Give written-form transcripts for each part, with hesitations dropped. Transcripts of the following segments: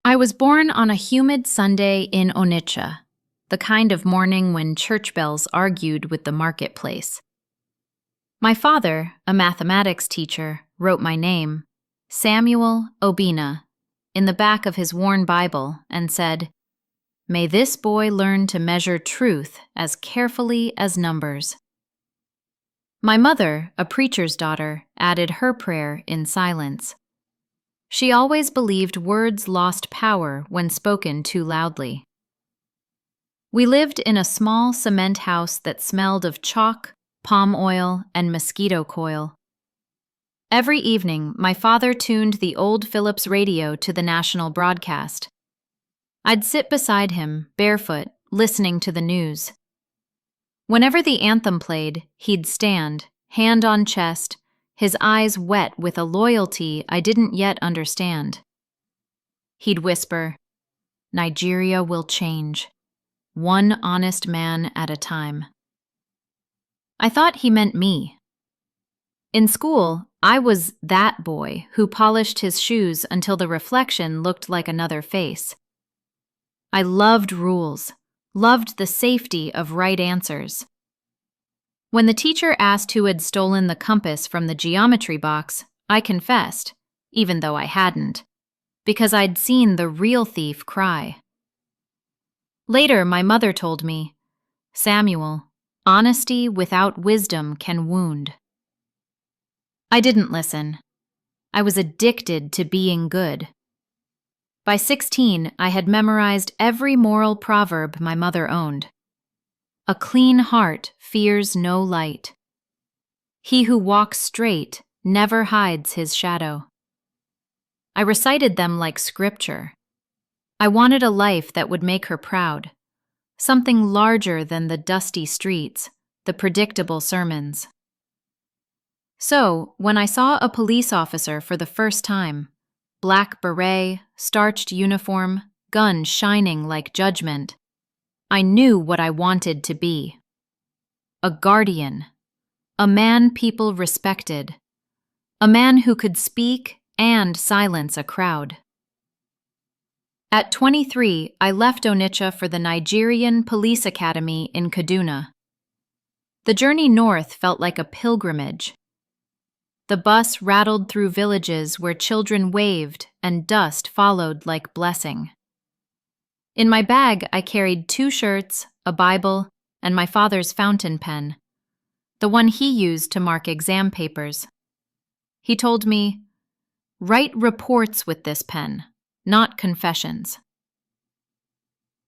I was born on a humid Sunday in Onitsha, the kind of morning when church bells argued with the marketplace. My father, a mathematics teacher, wrote my name, Samuel Obinna, in the back of his worn Bible and said, "May this boy learn to measure truth as carefully as numbers." My mother, a preacher's daughter, added her prayer in silence. She always believed words lost power when spoken too loudly. We lived in a small cement house that smelled of chalk, palm oil, and mosquito coil. Every evening, my father tuned the old Philips radio to the national broadcast. I'd sit beside him, barefoot, listening to the news. Whenever the anthem played, he'd stand, hand on chest, his eyes wet with a loyalty I didn't yet understand. He'd whisper, "Nigeria will change, one honest man at a time." I thought he meant me. In school, I was that boy who polished his shoes until the reflection looked like another face. I loved rules, loved the safety of right answers. When the teacher asked who had stolen the compass from the geometry box, I confessed, even though I hadn't, because I'd seen the real thief cry. Later, my mother told me, "Samuel, honesty without wisdom can wound." I didn't listen. I was addicted to being good. By 16, I had memorized every moral proverb my mother owned. "A clean heart fears no light. He who walks straight never hides his shadow." I recited them like scripture. I wanted a life that would make her proud, something larger than the dusty streets, the predictable sermons. So, when I saw a police officer for the first time, black beret, starched uniform, gun shining like judgment, I knew what I wanted to be. A guardian, a man people respected, a man who could speak and silence a crowd. At 23, I left Onitsha for the Nigerian Police Academy in Kaduna. The journey north felt like a pilgrimage. The bus rattled through villages where children waved and dust followed like blessing. In my bag, I carried 2 shirts, a Bible, and my father's fountain pen, the one he used to mark exam papers. He told me, "Write reports with this pen, not confessions."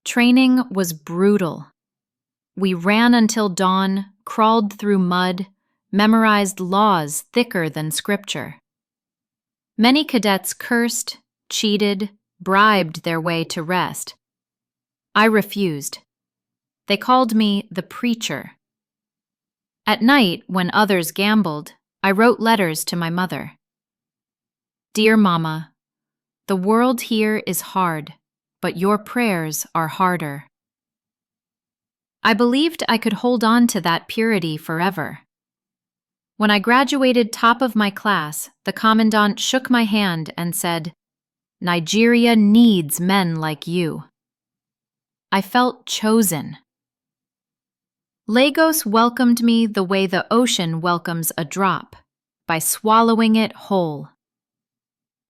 Training was brutal. We ran until dawn, crawled through mud, memorized laws thicker than scripture. Many cadets cursed, cheated, bribed their way to rest. I refused. They called me the preacher. At night, when others gambled, I wrote letters to my mother. "Dear Mama, the world here is hard, but your prayers are harder." I believed I could hold on to that purity forever. When I graduated top of my class, the commandant shook my hand and said, "Nigeria needs men like you." I felt chosen. Lagos welcomed me the way the ocean welcomes a drop, by swallowing it whole.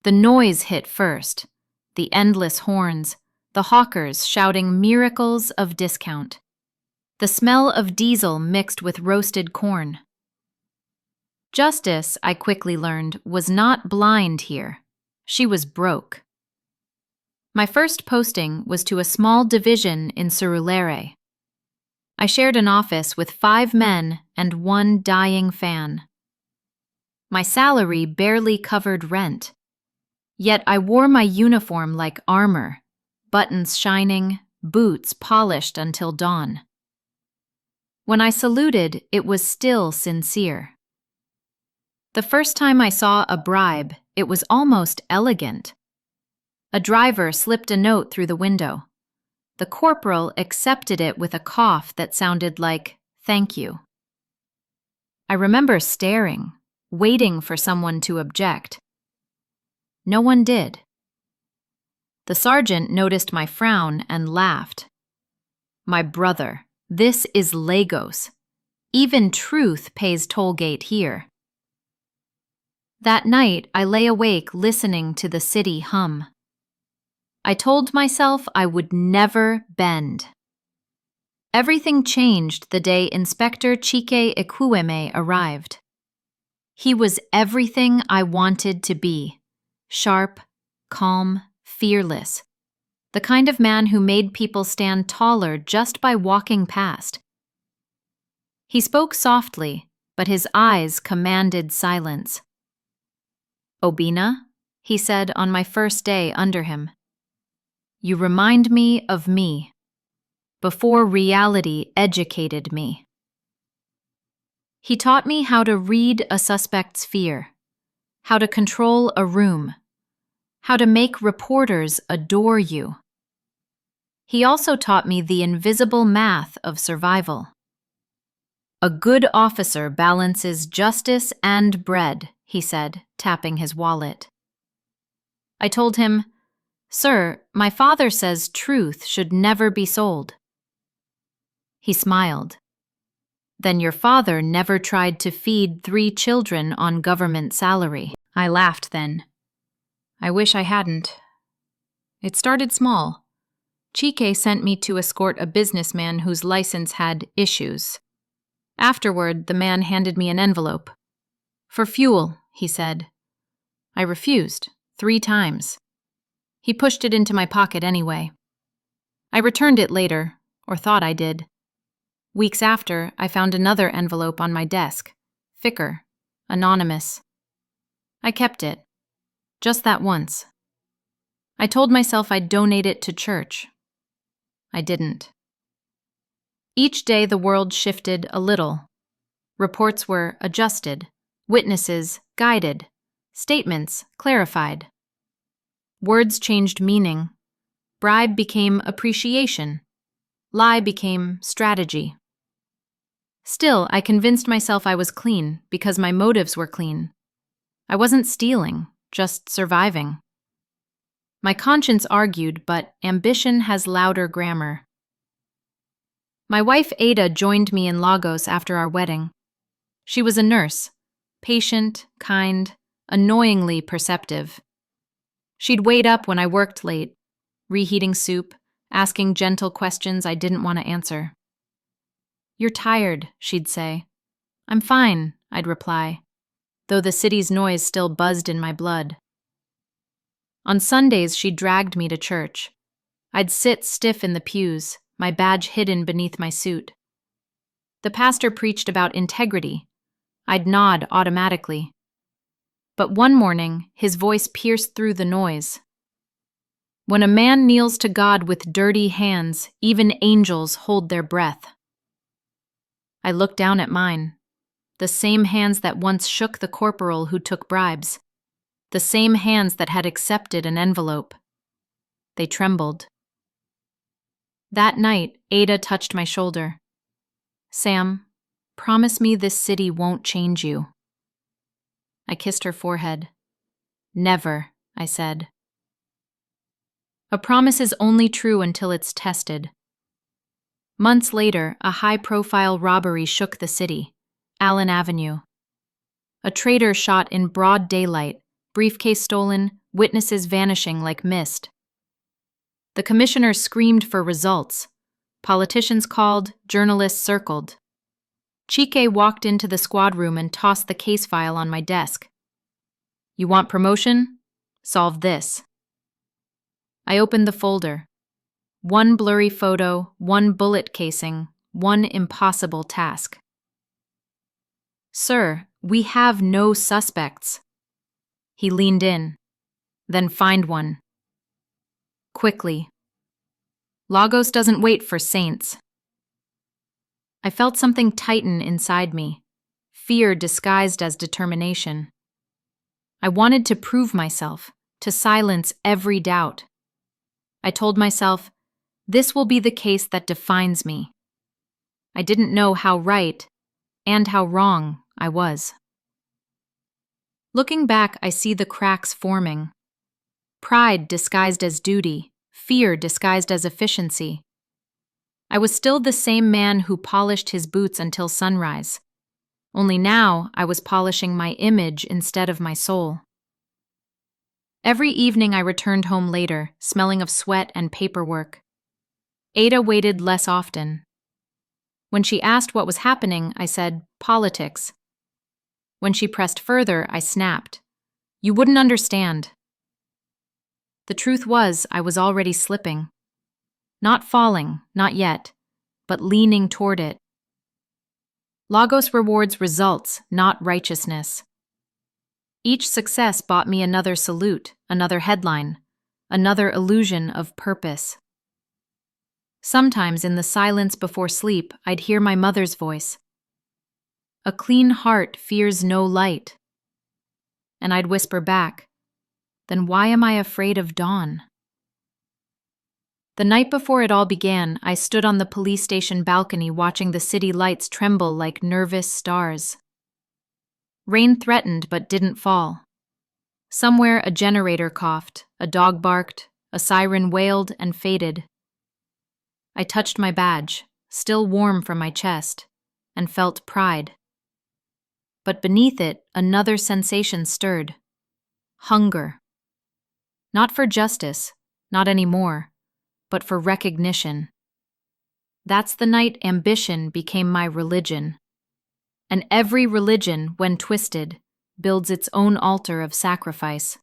The noise hit first, the endless horns, the hawkers shouting miracles of discount, the smell of diesel mixed with roasted corn. Justice, I quickly learned, was not blind here. She was broke. My first posting was to a small division in Surulere. I shared an office with 5 men and 1 dying fan. My salary barely covered rent. Yet I wore my uniform like armor, buttons shining, boots polished until dawn. When I saluted, it was still sincere. The first time I saw a bribe, it was almost elegant. A driver slipped a note through the window. The corporal accepted it with a cough that sounded like, "Thank you." I remember staring, waiting for someone to object. No one did. The sergeant noticed my frown and laughed. My brother, this is Lagos. Even truth pays toll gate here. That night, I lay awake listening to the city hum. I told myself I would never bend. Everything changed the day Inspector Chike Ekwueme arrived. He was everything I wanted to be. Sharp, calm, fearless. The kind of man who made people stand taller just by walking past. He spoke softly, but his eyes commanded silence. "Obinna," he said on my first day under him, "you remind me of me, before reality educated me." He taught me how to read a suspect's fear, how to control a room, how to make reporters adore you. He also taught me the invisible math of survival. "A good officer balances justice and bread," he said, tapping his wallet. I told him, "Sir, my father says truth should never be sold." He smiled. "Then your father never tried to feed 3 children on government salary." I laughed then. I wish I hadn't. It started small. Chike sent me to escort a businessman whose license had issues. Afterward, the man handed me an envelope. "For fuel," he said. I refused, 3 times. He pushed it into my pocket anyway. I returned it later, or thought I did. Weeks after, I found another envelope on my desk. Thicker, anonymous. I kept it. Just that once. I told myself I'd donate it to church. I didn't. Each day the world shifted a little. Reports were adjusted, witnesses guided, statements clarified. Words changed meaning. Bribe became appreciation. Lie became strategy. Still, I convinced myself I was clean because my motives were clean. I wasn't stealing, just surviving. My conscience argued, but ambition has louder grammar. My wife Ada joined me in Lagos after our wedding. She was a nurse, patient, kind, annoyingly perceptive. She'd wait up when I worked late, reheating soup, asking gentle questions I didn't want to answer. "You're tired," she'd say. "I'm fine," I'd reply, though the city's noise still buzzed in my blood. On Sundays, she dragged me to church. I'd sit stiff in the pews, my badge hidden beneath my suit. The pastor preached about integrity. I'd nod automatically. But one morning, his voice pierced through the noise. "When a man kneels to God with dirty hands, even angels hold their breath." I looked down at mine, the same hands that once shook the corporal who took bribes, the same hands that had accepted an envelope. They trembled. That night, Ada touched my shoulder. "Sam, promise me this city won't change you." I kissed her forehead. "Never," I said. A promise is only true until it's tested. Months later, a high-profile robbery shook the city, Allen Avenue. A traitor shot in broad daylight, briefcase stolen, witnesses vanishing like mist. The commissioner screamed for results. Politicians called, journalists circled. Chike walked into the squad room and tossed the case file on my desk. "You want promotion? Solve this." I opened the folder. One blurry photo, one bullet casing, one impossible task. "Sir, we have no suspects." He leaned in. "Then find one. Quickly. Lagos doesn't wait for saints." I felt something tighten inside me, fear disguised as determination. I wanted to prove myself, to silence every doubt. I told myself, this will be the case that defines me. I didn't know how right and how wrong I was. Looking back, I see the cracks forming. Pride disguised as duty, fear disguised as efficiency. I was still the same man who polished his boots until sunrise. Only now I was polishing my image instead of my soul. Every evening I returned home later, smelling of sweat and paperwork. Ada waited less often. When she asked what was happening, I said, politics. When she pressed further, I snapped. You wouldn't understand. The truth was, I was already slipping. Not falling, not yet, but leaning toward it. Lagos rewards results, not righteousness. Each success bought me another salute, another headline, another illusion of purpose. Sometimes in the silence before sleep, I'd hear my mother's voice. A clean heart fears no light. And I'd whisper back, then why am I afraid of dawn? The night before it all began, I stood on the police station balcony watching the city lights tremble like nervous stars. Rain threatened but didn't fall. Somewhere a generator coughed, a dog barked, a siren wailed and faded. I touched my badge, still warm from my chest, and felt pride. But beneath it, another sensation stirred. Hunger. Not for justice, not anymore, but for recognition. That's the night ambition became my religion. And every religion, when twisted, builds its own altar of sacrifice.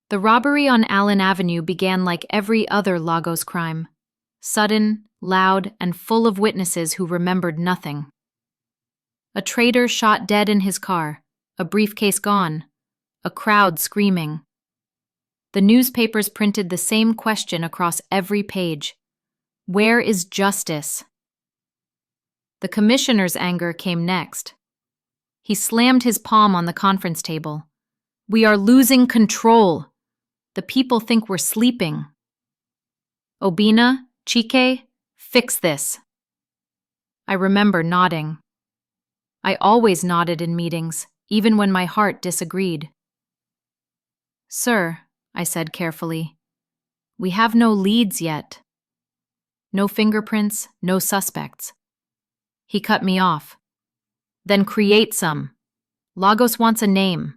The robbery on Allen Avenue began like every other Lagos crime, sudden, loud, and full of witnesses who remembered nothing. A trader shot dead in his car, a briefcase gone, a crowd screaming. The newspapers printed the same question across every page. Where is justice? The commissioner's anger came next. He slammed his palm on the conference table. We are losing control. The people think we're sleeping. Obinna, Chike, fix this. I remember nodding. I always nodded in meetings, even when my heart disagreed. Sir, I said carefully, we have no leads yet. No fingerprints, no suspects. He cut me off. Then create some. Lagos wants a name.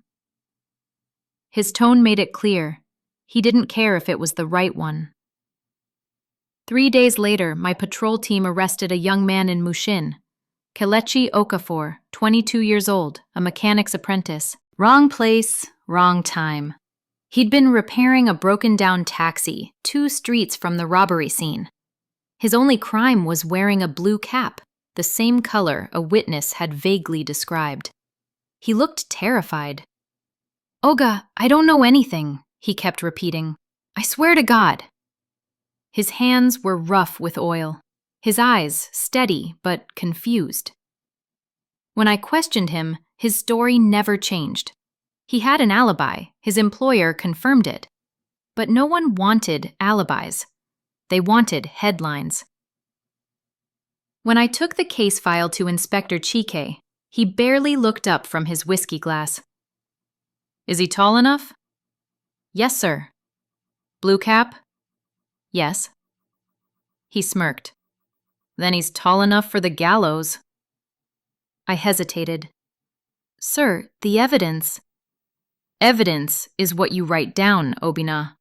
His tone made it clear. He didn't care if it was the right one. 3 days later, my patrol team arrested a young man in Mushin, Kelechi Okafor, 22 years old, a mechanic's apprentice. Wrong place, wrong time. He'd been repairing a broken-down taxi 2 streets from the robbery scene. His only crime was wearing a blue cap, the same color a witness had vaguely described. He looked terrified. Oga, I don't know anything, he kept repeating. I swear to God. His hands were rough with oil, his eyes steady but confused. When I questioned him, his story never changed. He had an alibi, his employer confirmed it. But no one wanted alibis. They wanted headlines. When I took the case file to Inspector Chike, he barely looked up from his whiskey glass. Is he tall enough? Yes, sir. Blue cap? Yes. He smirked. Then he's tall enough for the gallows. I hesitated. Sir, the evidence. Evidence is what you write down, Obinna.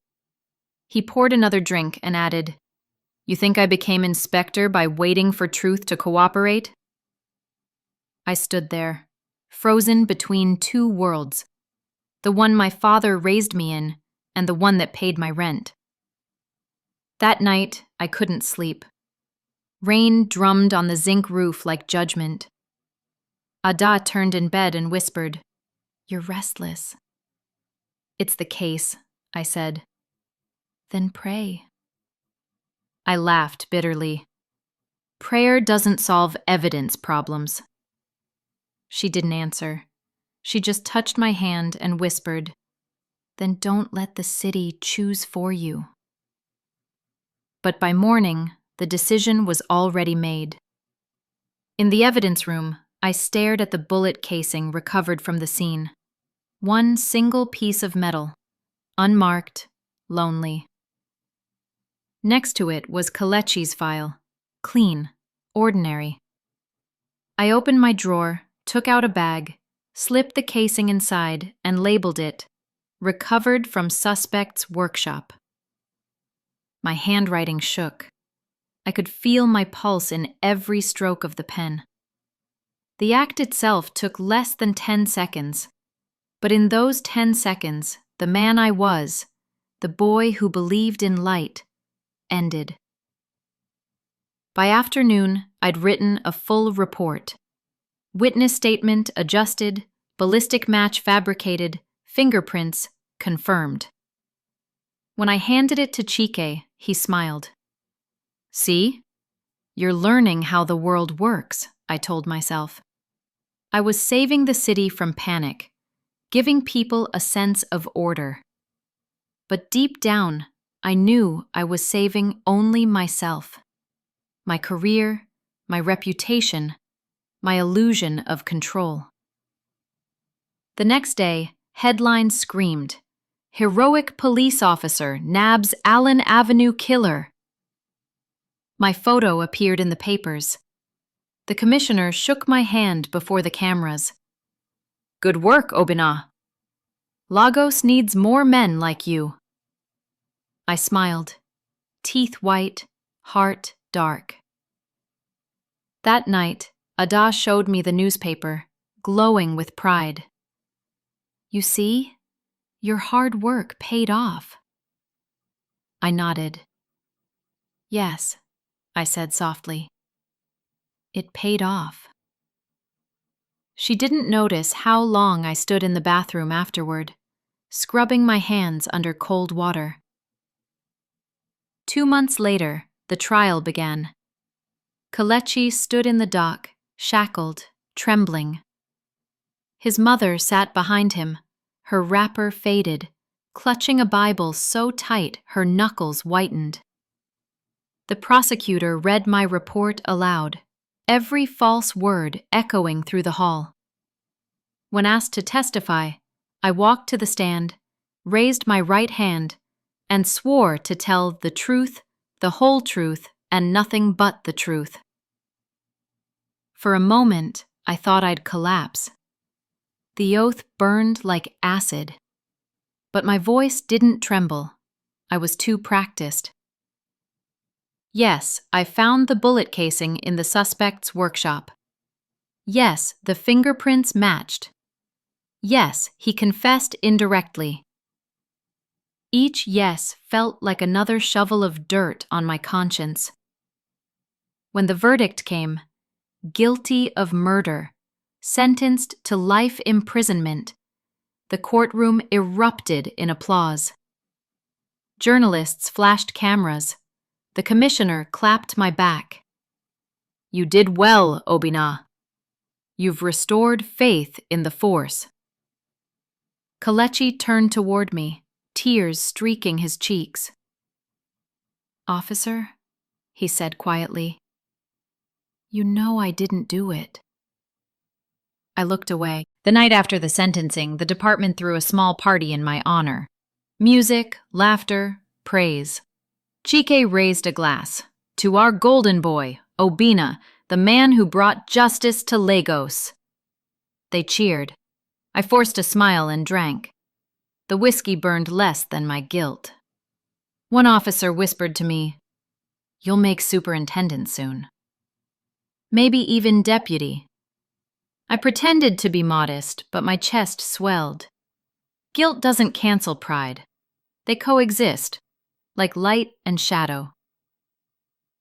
He poured another drink and added, You think I became inspector by waiting for truth to cooperate? I stood there, frozen between 2 worlds, the one my father raised me in and the one that paid my rent. That night, I couldn't sleep. Rain drummed on the zinc roof like judgment. Ada turned in bed and whispered, You're restless. It's the case, I said. Then pray. I laughed bitterly. Prayer doesn't solve evidence problems. She didn't answer. She just touched my hand and whispered, Then don't let the city choose for you. But by morning, the decision was already made. In the evidence room, I stared at the bullet casing recovered from the scene. One single piece of metal, unmarked, lonely. Next to it was Kalechi's file, clean, ordinary. I opened my drawer, took out a bag, slipped the casing inside, and labeled it, "Recovered from Suspect's Workshop." My handwriting shook. I could feel my pulse in every stroke of the pen. The act itself took less than 10 seconds, but in those 10 seconds, the man I was, the boy who believed in light, ended. By afternoon, I'd written a full report. Witness statement adjusted, ballistic match fabricated, fingerprints confirmed. When I handed it to Chike, he smiled. "See? You're learning how the world works," I told myself. I was saving the city from panic, giving people a sense of order. But deep down, I knew I was saving only myself. My career, my reputation, my illusion of control. The next day, headlines screamed, "Heroic police officer nabs Allen Avenue killer." My photo appeared in the papers. The commissioner shook my hand before the cameras. "Good work, Obinna. Lagos needs more men like you." I smiled, teeth white, heart dark. That night, Ada showed me the newspaper, glowing with pride. "You see? Your hard work paid off." I nodded. "Yes," I said softly. "It paid off." She didn't notice how long I stood in the bathroom afterward, scrubbing my hands under cold water. 2 months later, the trial began. Kalechi stood in the dock, shackled, trembling. His mother sat behind him, her wrapper faded, clutching a Bible so tight her knuckles whitened. The prosecutor read my report aloud, every false word echoing through the hall. When asked to testify, I walked to the stand, raised my right hand, and swore to tell the truth, the whole truth, and nothing but the truth. For a moment, I thought I'd collapse. The oath burned like acid. But my voice didn't tremble. I was too practiced. Yes, I found the bullet casing in the suspect's workshop. Yes, the fingerprints matched. Yes, he confessed indirectly. Each yes felt like another shovel of dirt on my conscience. When the verdict came, guilty of murder, sentenced to life imprisonment, the courtroom erupted in applause. Journalists flashed cameras. The commissioner clapped my back. "You did well, Obinna. You've restored faith in the force." Kalechi turned toward me, tears streaking his cheeks. "Officer," he said quietly, "you know I didn't do it." I looked away. The night after the sentencing, the department threw a small party in my honor. Music, laughter, praise. Chike raised a glass. "To our golden boy, Obinna, the man who brought justice to Lagos." They cheered. I forced a smile and drank. The whiskey burned less than my guilt. One officer whispered to me, "You'll make superintendent soon. Maybe even deputy." I pretended to be modest, but my chest swelled. Guilt doesn't cancel pride. They coexist, like light and shadow.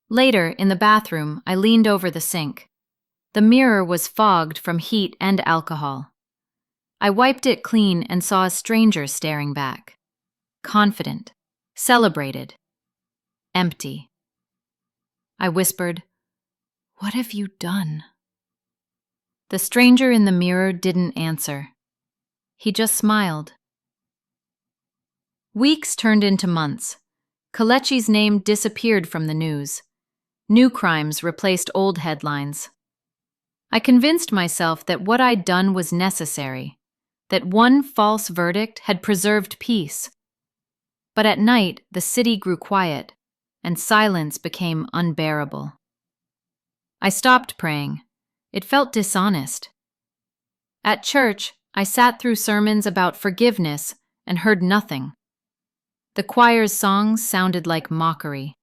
Later, in the bathroom, I leaned over the sink. The mirror was fogged from heat and alcohol. I wiped it clean and saw a stranger staring back. Confident, celebrated, empty. I whispered, "What have you done?" The stranger in the mirror didn't answer. He just smiled. Weeks turned into months. Kalechi's name disappeared from the news. New crimes replaced old headlines. I convinced myself that what I'd done was necessary, that one false verdict had preserved peace. But at night, the city grew quiet, and silence became unbearable. I stopped praying. It felt dishonest. At church, I sat through sermons about forgiveness and heard nothing. The choir's songs sounded like mockery.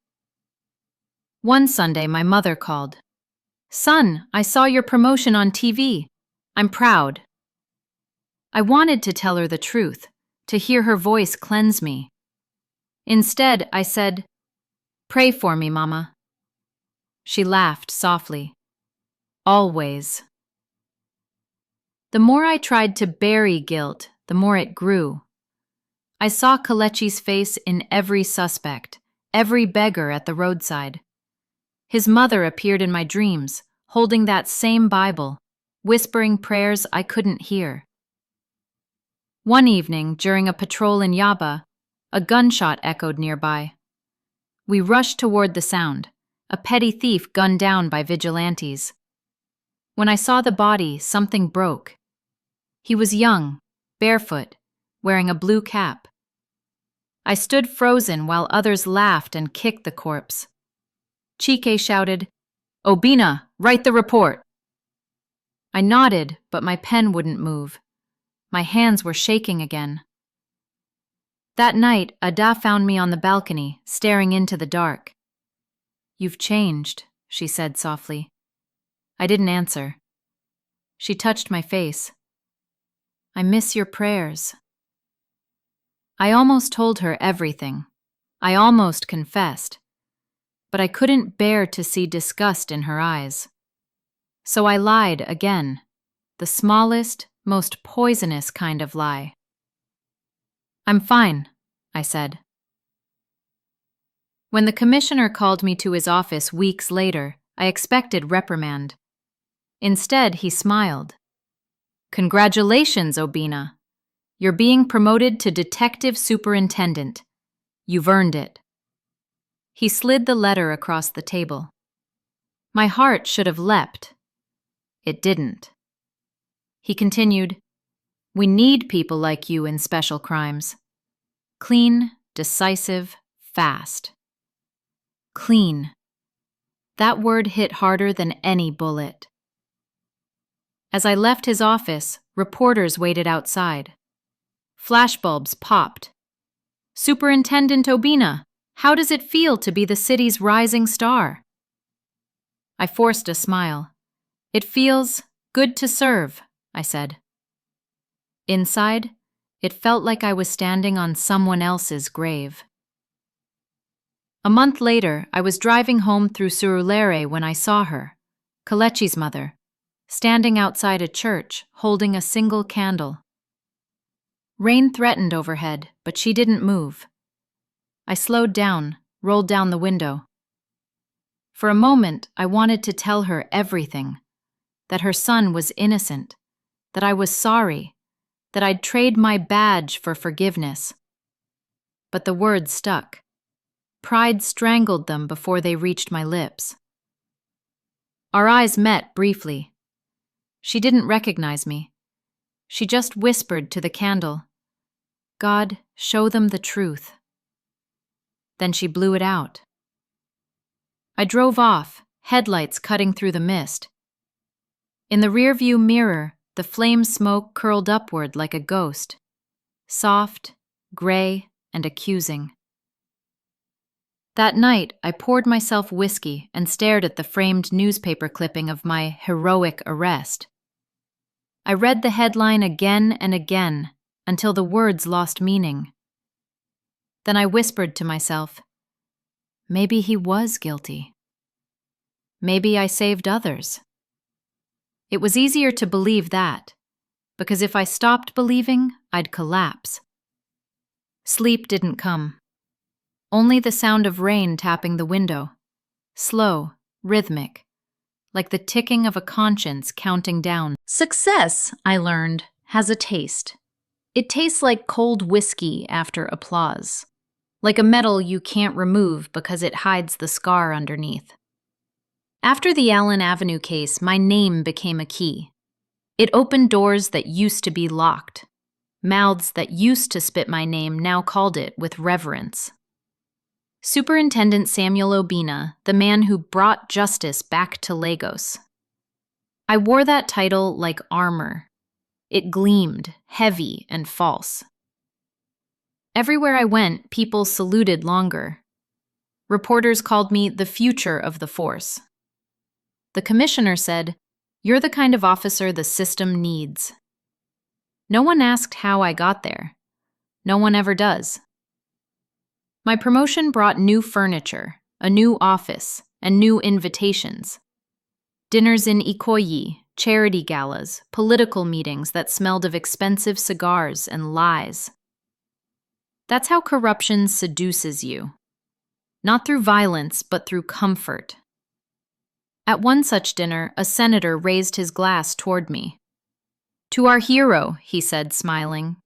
One Sunday, my mother called. "Son, I saw your promotion on TV. I'm proud." I wanted to tell her the truth, to hear her voice cleanse me. Instead, I said, "Pray for me, Mama." She laughed softly. "Always." The more I tried to bury guilt, the more it grew. I saw Kalechi's face in every suspect, every beggar at the roadside. His mother appeared in my dreams, holding that same Bible, whispering prayers I couldn't hear. One evening, during a patrol in Yaba, a gunshot echoed nearby. We rushed toward the sound, a petty thief gunned down by vigilantes. When I saw the body, something broke. He was young, barefoot, wearing a blue cap. I stood frozen while others laughed and kicked the corpse. Chike shouted, "Obinna, write the report." I nodded, but my pen wouldn't move. My hands were shaking again. That night, Ada found me on the balcony, staring into the dark. "You've changed," she said softly. I didn't answer. She touched my face. "I miss your prayers." I almost told her everything. I almost confessed. But I couldn't bear to see disgust in her eyes. So I lied again, the smallest, most poisonous kind of lie. "I'm fine," I said. When the commissioner called me to his office weeks later, I expected reprimand. Instead, he smiled. "Congratulations, Obinna. You're being promoted to detective superintendent. You've earned it." He slid the letter across the table. My heart should have leapt. It didn't. He continued, "We need people like you in special crimes. Clean, decisive, fast." Clean. That word hit harder than any bullet. As I left his office, reporters waited outside. Flashbulbs popped. "Superintendent Obinna, how does it feel to be the city's rising star?" I forced a smile. "It feels good to serve," I said. Inside, it felt like I was standing on someone else's grave. A month later, I was driving home through Surulere when I saw her, Kalechi's mother, standing outside a church, holding a single candle. Rain threatened overhead, but she didn't move. I slowed down, rolled down the window. For a moment, I wanted to tell her everything, that her son was innocent, that I was sorry, that I'd trade my badge for forgiveness. But the words stuck. Pride strangled them before they reached my lips. Our eyes met briefly. She didn't recognize me. She just whispered to the candle, "God, show them the truth." Then she blew it out. I drove off, headlights cutting through the mist. In the rearview mirror, the flame smoke curled upward like a ghost, soft, gray, and accusing. That night, I poured myself whiskey and stared at the framed newspaper clipping of my heroic arrest. I read the headline again and again until the words lost meaning. Then I whispered to myself, maybe he was guilty. Maybe I saved others. It was easier to believe that, because if I stopped believing, I'd collapse. Sleep didn't come. Only the sound of rain tapping the window, slow, rhythmic, like the ticking of a conscience counting down. Success, I learned, has a taste. It tastes like cold whiskey after applause, like a medal you can't remove because it hides the scar underneath. After the Allen Avenue case, my name became a key. It opened doors that used to be locked. Mouths that used to spit my name now called it with reverence. Superintendent Samuel Obinna, the man who brought justice back to Lagos. I wore that title like armor. It gleamed, heavy and false. Everywhere I went, people saluted longer. Reporters called me the future of the force. The commissioner said, "You're the kind of officer the system needs." No one asked how I got there. No one ever does. My promotion brought new furniture, a new office, and new invitations. Dinners in Ikoyi, charity galas, political meetings that smelled of expensive cigars and lies. That's how corruption seduces you. Not through violence, but through comfort. At one such dinner, a senator raised his glass toward me. "To our hero," he said, smiling.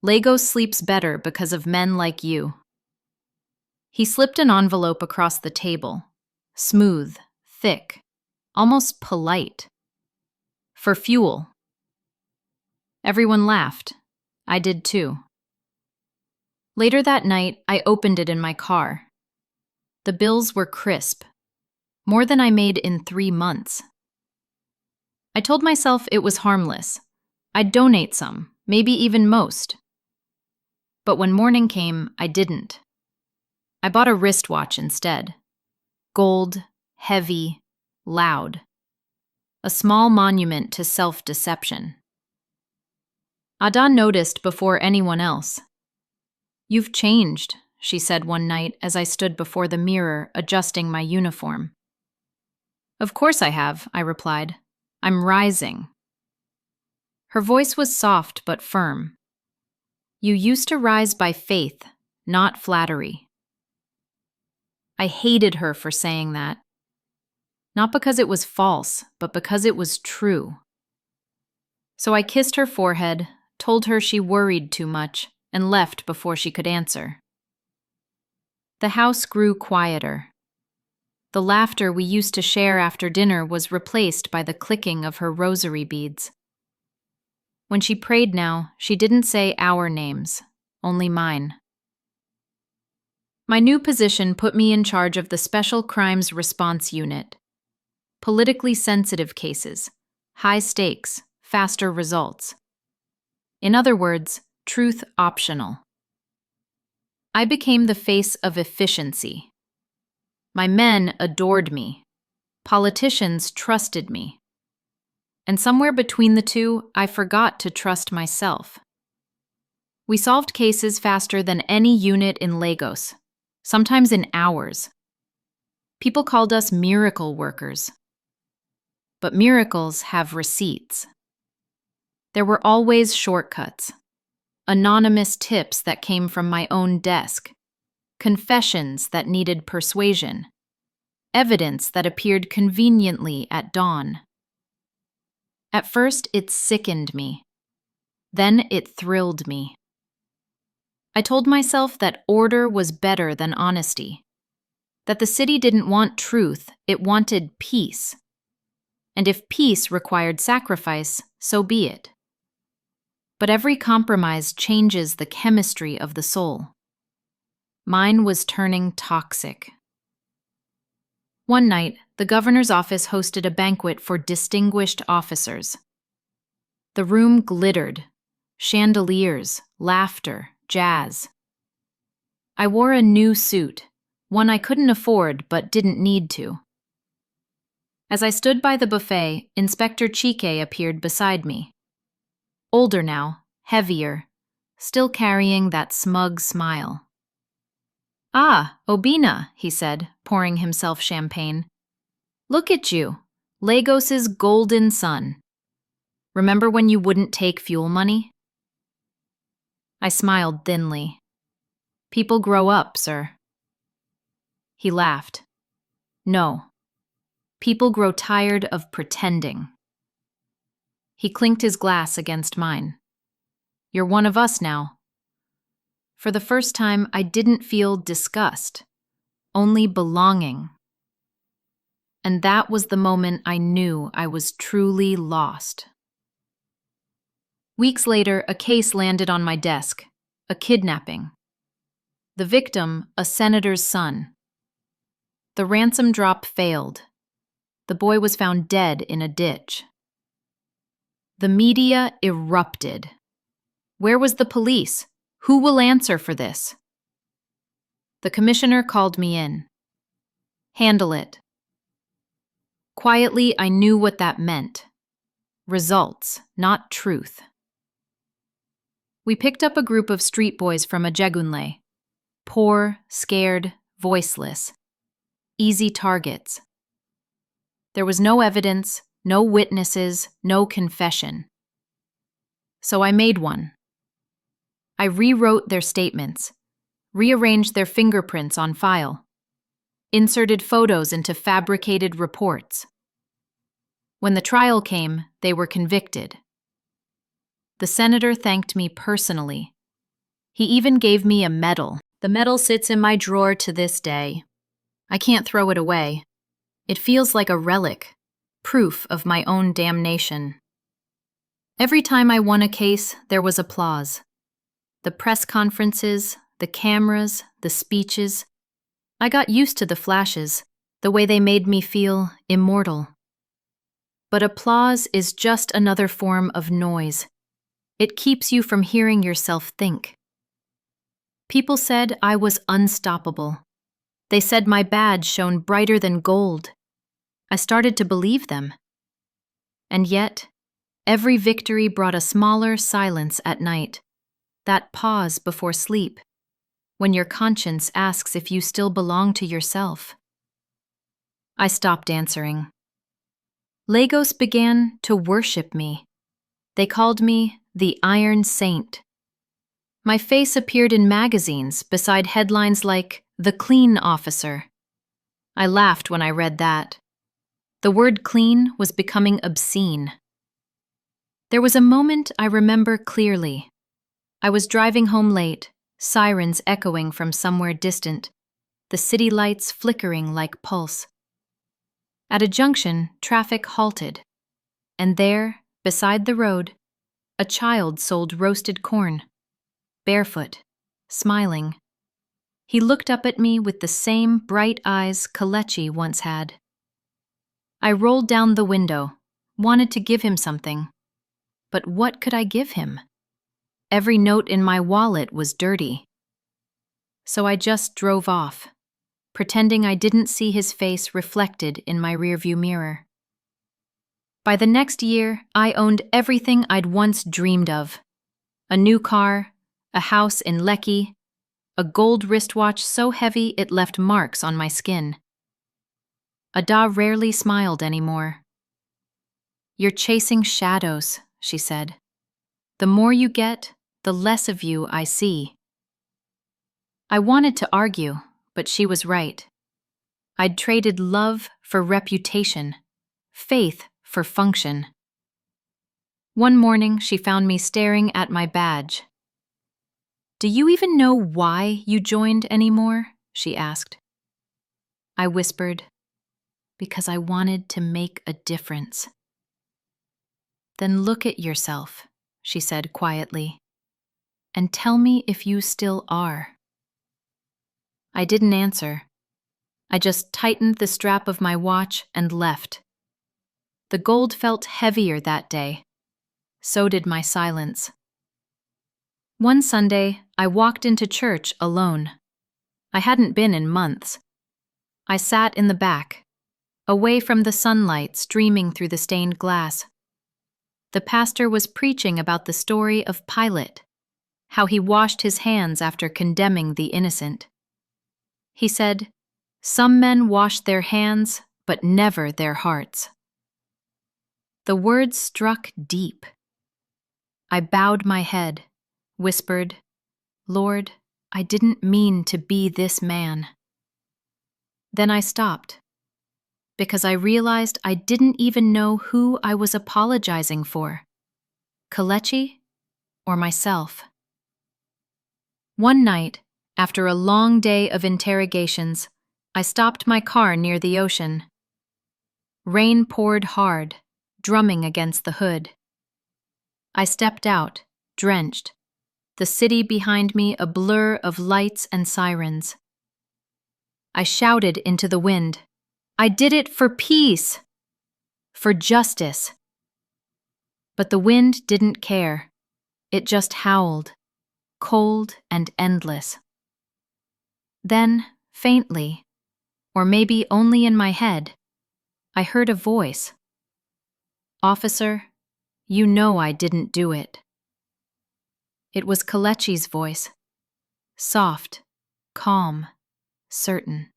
"Lagos sleeps better because of men like you." He slipped an envelope across the table. Smooth, thick, almost polite. "For fuel." Everyone laughed. I did too. Later that night, I opened it in my car. The bills were crisp, more than I made in 3 months. I told myself it was harmless. I'd donate some, maybe even most. But when morning came, I didn't. I bought a wristwatch instead. Gold, heavy, loud. A small monument to self-deception. Ada noticed before anyone else. "You've changed," she said one night as I stood before the mirror adjusting my uniform. "Of course I have," I replied. "I'm rising." Her voice was soft but firm. "You used to rise by faith, not flattery." I hated her for saying that. Not because it was false, but because it was true. So I kissed her forehead, told her she worried too much, and left before she could answer. The house grew quieter. The laughter we used to share after dinner was replaced by the clicking of her rosary beads. When she prayed now, she didn't say our names, only mine. My new position put me in charge of the Special Crimes Response Unit. Politically sensitive cases, high stakes, faster results. In other words, truth optional. I became the face of efficiency. My men adored me. Politicians trusted me. And somewhere between the two, I forgot to trust myself. We solved cases faster than any unit in Lagos, sometimes in hours. People called us miracle workers. But miracles have receipts. There were always shortcuts. Anonymous tips that came from my own desk. Confessions that needed persuasion. Evidence that appeared conveniently at dawn. At first, it sickened me. Then it thrilled me. I told myself that order was better than honesty. That the city didn't want truth, it wanted peace. And if peace required sacrifice, so be it. But every compromise changes the chemistry of the soul. Mine was turning toxic. One night, the governor's office hosted a banquet for distinguished officers. The room glittered. Chandeliers, laughter, jazz. I wore a new suit, one I couldn't afford but didn't need to. As I stood by the buffet, Inspector Chike appeared beside me. Older now, heavier, still carrying that smug smile. "Ah, Obinna," he said, pouring himself champagne. "Look at you, Lagos's golden son. Remember when you wouldn't take fuel money?" I smiled thinly. "People grow up, sir." He laughed. "No. People grow tired of pretending." He clinked his glass against mine. "You're one of us now." For the first time, I didn't feel disgust, only belonging. And that was the moment I knew I was truly lost. Weeks later, a case landed on my desk, a kidnapping. The victim, a senator's son. The ransom drop failed. The boy was found dead in a ditch. The media erupted. Where was the police? Who will answer for this? The commissioner called me in. Handle it. Quietly, I knew what that meant. Results, not truth. We picked up a group of street boys from Ajegunle. Poor, scared, voiceless. Easy targets. There was no evidence, no witnesses, no confession. So I made one. I rewrote their statements, rearranged their fingerprints on file, inserted photos into fabricated reports. When the trial came, they were convicted. The senator thanked me personally. He even gave me a medal. The medal sits in my drawer to this day. I can't throw it away. It feels like a relic, proof of my own damnation. Every time I won a case, there was applause. The press conferences, the cameras, the speeches. I got used to the flashes, the way they made me feel immortal. But applause is just another form of noise. It keeps you from hearing yourself think. People said I was unstoppable. They said my badge shone brighter than gold. I started to believe them. And yet, every victory brought a smaller silence at night, that pause before sleep, when your conscience asks if you still belong to yourself. I stopped answering. Lagos began to worship me. They called me the Iron Saint. My face appeared in magazines beside headlines like The Clean Officer. I laughed when I read that. The word clean was becoming obscene. There was a moment I remember clearly. I was driving home late, sirens echoing from somewhere distant, the city lights flickering like pulse. At a junction, traffic halted, and there, beside the road, a child sold roasted corn, barefoot, smiling. He looked up at me with the same bright eyes Kelechi once had. I rolled down the window, wanted to give him something. But what could I give him? Every note in my wallet was dirty. So I just drove off, pretending I didn't see his face reflected in my rearview mirror. By the next year, I owned everything I'd once dreamed of. A new car, a house in Lekki, a gold wristwatch so heavy it left marks on my skin. Ada rarely smiled anymore. "You're chasing shadows," she said. "The more you get, the less of you I see." I wanted to argue, but she was right. I'd traded love for reputation, faith for function. One morning, she found me staring at my badge. "Do you even know why you joined anymore?" she asked. I whispered, "Because I wanted to make a difference." "Then look at yourself," she said quietly, "and tell me if you still are." I didn't answer. I just tightened the strap of my watch and left. The gold felt heavier that day. So did my silence. One Sunday, I walked into church alone. I hadn't been in months. I sat in the back, away from the sunlight streaming through the stained glass. The pastor was preaching about the story of Pilate, how he washed his hands after condemning the innocent. He said, "Some men wash their hands, but never their hearts." The words struck deep. I bowed my head, whispered, "Lord, I didn't mean to be this man." Then I stopped, because I realized I didn't even know who I was apologizing for, Kelechi or myself. One night, after a long day of interrogations, I stopped my car near the ocean. Rain poured hard, drumming against the hood. I stepped out, drenched, the city behind me a blur of lights and sirens. I shouted into the wind, "I did it for peace! For justice!" But the wind didn't care. It just howled, cold and endless. Then, faintly, or maybe only in my head, I heard a voice. "Officer, you know I didn't do it." It was Kelechi's voice, soft, calm, certain.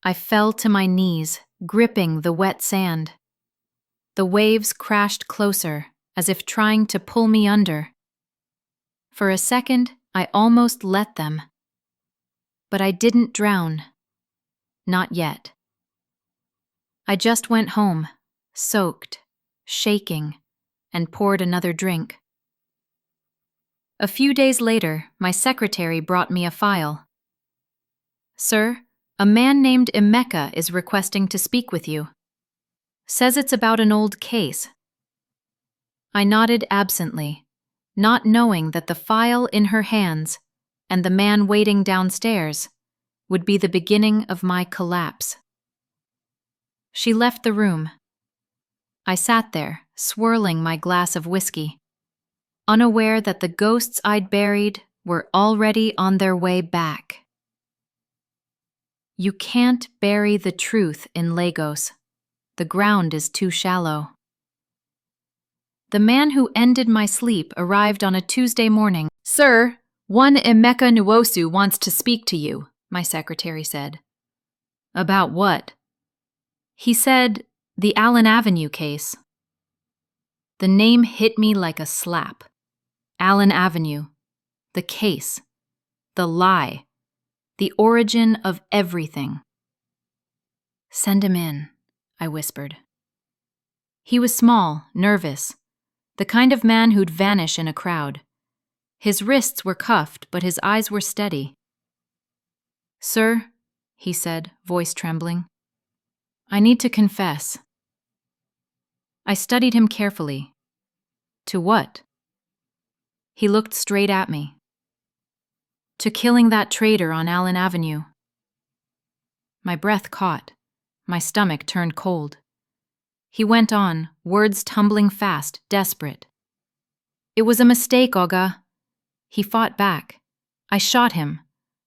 I fell to my knees, gripping the wet sand. The waves crashed closer, as if trying to pull me under. For a second, I almost let them. But I didn't drown. Not yet. I just went home, soaked, shaking, and poured another drink. A few days later, my secretary brought me a file. "Sir, a man named Emeka is requesting to speak with you. Says it's about an old case." I nodded absently, not knowing that the file in her hands and the man waiting downstairs would be the beginning of my collapse. She left the room. I sat there, swirling my glass of whiskey, unaware that the ghosts I'd buried were already on their way back. You can't bury the truth in Lagos. The ground is too shallow. The man who ended my sleep arrived on a Tuesday morning. "Sir, one Emeka Nwosu wants to speak to you," my secretary said. "About what?" He said, "The Allen Avenue case." The name hit me like a slap. Allen Avenue. The case. The lie. The origin of everything. "Send him in," I whispered. He was small, nervous, the kind of man who'd vanish in a crowd. His wrists were cuffed, but his eyes were steady. "Sir," he said, voice trembling, "I need to confess." I studied him carefully. "To what?" He looked straight at me. "To killing that traitor on Allen Avenue." My breath caught. My stomach turned cold. He went on, words tumbling fast, desperate. "It was a mistake, Oga." He fought back. "I shot him.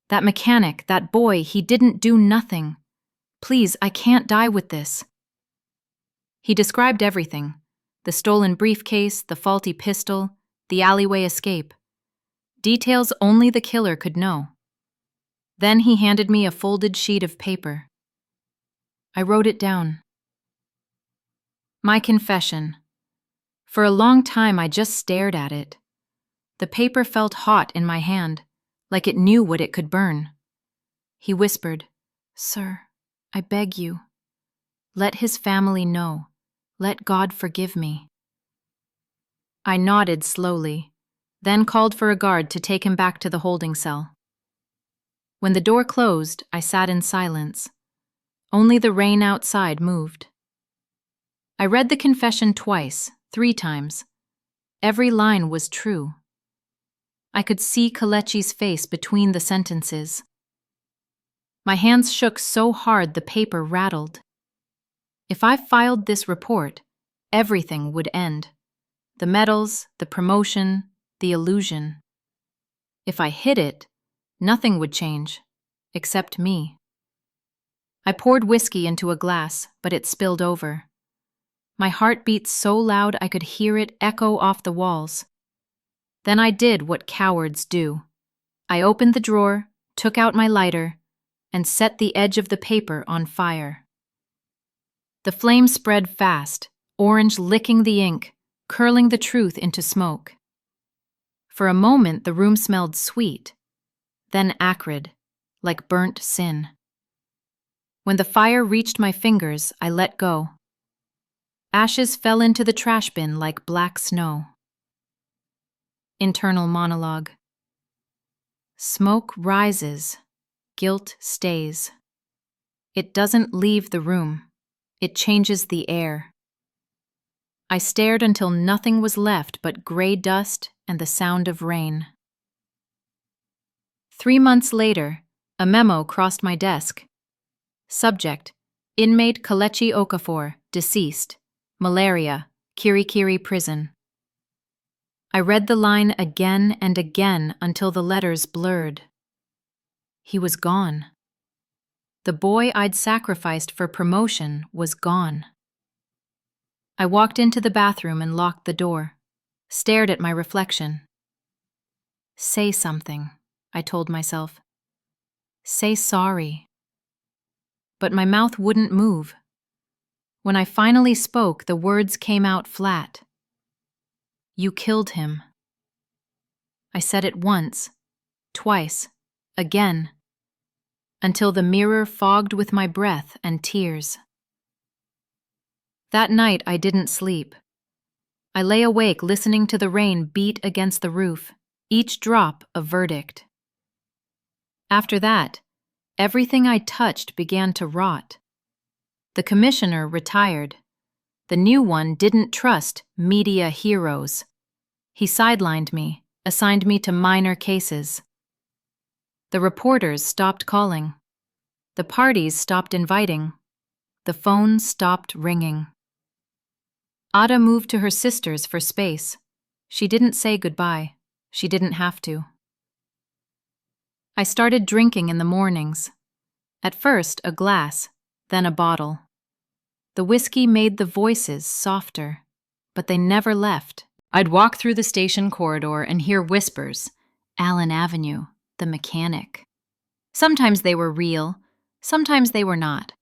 That mechanic, that boy, he didn't do nothing. Please, I can't die with this." He described everything: the stolen briefcase, the faulty pistol, the alleyway escape. Details only the killer could know. Then he handed me a folded sheet of paper. I wrote it down. My confession. For a long time I just stared at it. The paper felt hot in my hand, like it knew what it could burn. He whispered, "Sir, I beg you. Let his family know. Let God forgive me." I nodded slowly, then called for a guard to take him back to the holding cell. When the door closed, I sat in silence. Only the rain outside moved. I read the confession twice, 3 times. Every line was true. I could see Kelechi's face between the sentences. My hands shook so hard the paper rattled. If I filed this report, everything would end. The medals, the promotion, the illusion. If I hid it, nothing would change, except me. I poured whiskey into a glass, but it spilled over. My heart beat so loud I could hear it echo off the walls. Then I did what cowards do. I opened the drawer, took out my lighter, and set the edge of the paper on fire. The flame spread fast, orange licking the ink, curling the truth into smoke. For a moment the room smelled sweet, then acrid, like burnt sin. When the fire reached my fingers, I let go. Ashes fell into the trash bin like black snow. Internal monologue. Smoke rises, guilt stays. It doesn't leave the room. It changes the air. I stared until nothing was left but gray dust and the sound of rain. 3 months later, a memo crossed my desk. Subject: Inmate Kelechi Okafor, deceased. Malaria, Kirikiri Prison. I read the line again and again until the letters blurred. He was gone. The boy I'd sacrificed for promotion was gone. I walked into the bathroom and locked the door, stared at my reflection. Say something, I told myself. Say sorry. But my mouth wouldn't move. When I finally spoke, the words came out flat. You killed him. I said it once, twice, again, until the mirror fogged with my breath and tears. That night I didn't sleep. I lay awake listening to the rain beat against the roof, each drop a verdict. After that, everything I touched began to rot. The commissioner retired. The new one didn't trust media heroes. He sidelined me, assigned me to minor cases. The reporters stopped calling. The parties stopped inviting. The phones stopped ringing. Ada moved to her sister's for space. She didn't say goodbye. She didn't have to. I started drinking in the mornings. At first, a glass, then a bottle. The whiskey made the voices softer, but they never left. I'd walk through the station corridor and hear whispers. Allen Avenue, the mechanic. Sometimes they were real, sometimes they were not.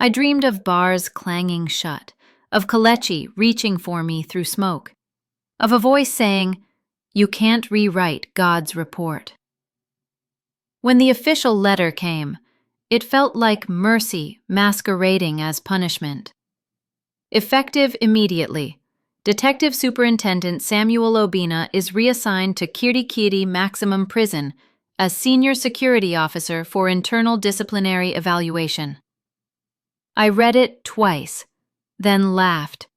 I dreamed of bars clanging shut, of Kelechi reaching for me through smoke, of a voice saying, "You can't rewrite God's report." When the official letter came, it felt like mercy masquerading as punishment. Effective immediately, Detective Superintendent Samuel Obinna is reassigned to Kirikiri Maximum Prison as Senior Security Officer for Internal Disciplinary Evaluation. I read it twice, then laughed.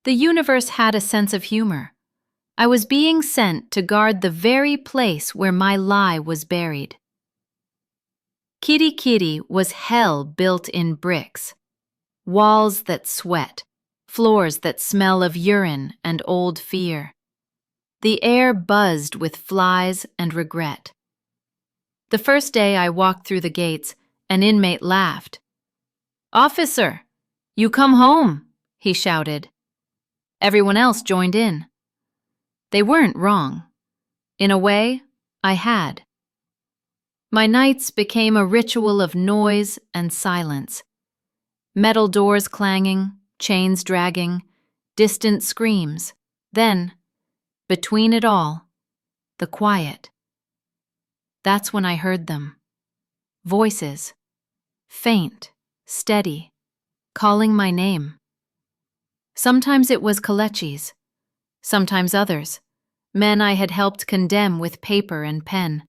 The universe had a sense of humor. I was being sent to guard the very place where my lie was buried. Kirikiri was hell built in bricks. Walls that sweat, floors that smell of urine and old fear. The air buzzed with flies and regret. The first day I walked through the gates, an inmate laughed. "Officer, you come home," he shouted. Everyone else joined in. They weren't wrong. In a way, I had. My nights became a ritual of noise and silence. Metal doors clanging, chains dragging, distant screams. Then, between it all, the quiet. That's when I heard them. Voices, faint, steady, calling my name. Sometimes it was Kelechi's, sometimes others, men I had helped condemn with paper and pen.